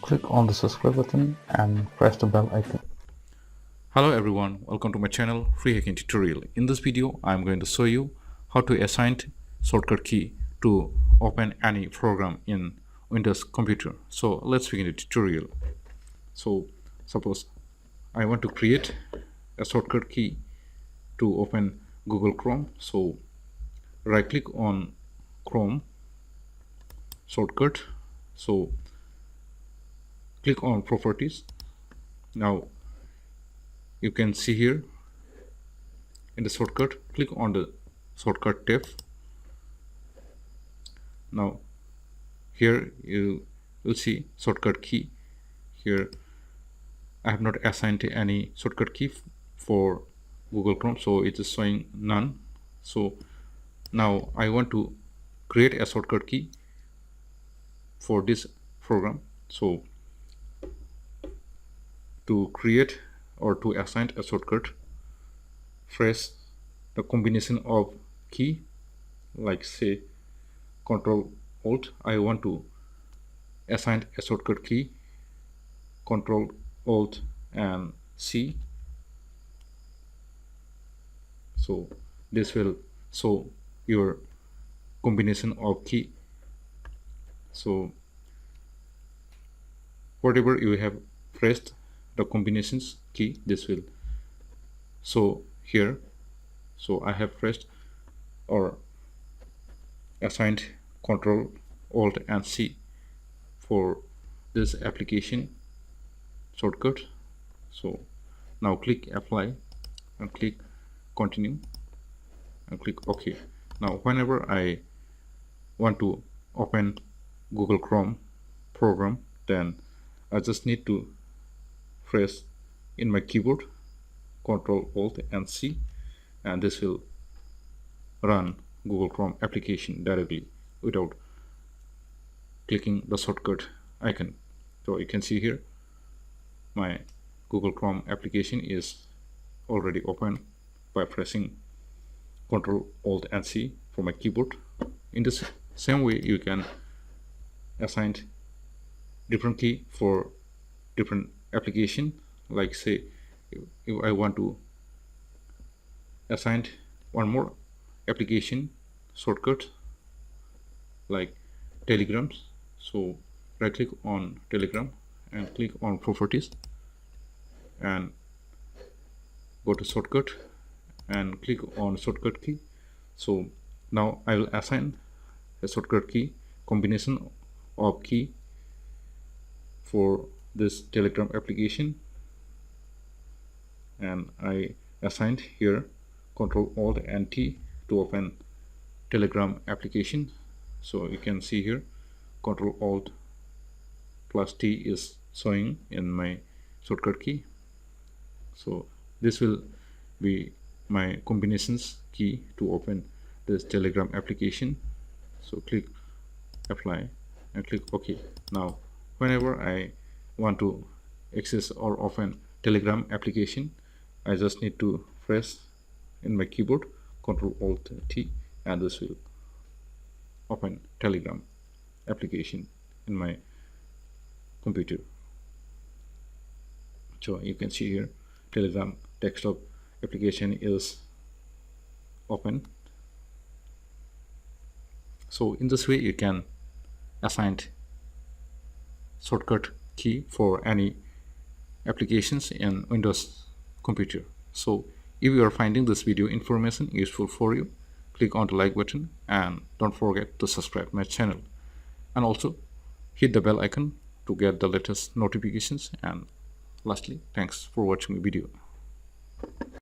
Click on the subscribe button and press the bell icon. Hello everyone, welcome to my channel Free Hacking Tutorial. In this video I'm going to show you how to assign shortcut key to open any program in Windows computer. So let's begin the tutorial. So suppose I want to create a shortcut key to open Google Chrome. So right click on Chrome shortcut. So click on properties. Now you can see here in the shortcut, click on the shortcut tab. Now here you will see shortcut key. Here I have not assigned any shortcut key for Google Chrome, so it is showing none. So now I want to create a shortcut key for this program. So to create or to assign a shortcut, press the combination of key, like say Control Alt. I want to assign a shortcut key, Control Alt and C. So this will show your combination of key. So whatever you have pressed the combinations key, this will show here. So I have pressed or assigned Control Alt and C for this application shortcut. So now click apply and click continue and click OK. Now whenever I want to open Google Chrome program, then I just need to press in my keyboard Control Alt and C, and this will run Google Chrome application directly without clicking the shortcut icon. So you can see here my Google Chrome application is already open by pressing Control Alt and C for my keyboard. In the same way, you can assign different key for different application. Like say if I want to assign one more application shortcut like Telegrams, so right click on Telegram and click on properties and go to shortcut and click on shortcut key. So now I will assign a shortcut key combination of key for this Telegram application, and I assigned here Control Alt and T to open Telegram application. So you can see here Control Alt plus T is showing in my shortcut key. So this will be my combinations key to open this Telegram application. So click apply and click OK. Now whenever I want to access or open Telegram application, I just need to press in my keyboard Control Alt T, and this will open Telegram application in my computer. So you can see here Telegram desktop application is open. So in this way you can assign shortcut key for any applications in Windows computer. So if you are finding this video information useful for you, click on the like button and don't forget to subscribe my channel, and also hit the bell icon to get the latest notifications. And lastly, thanks for watching the video.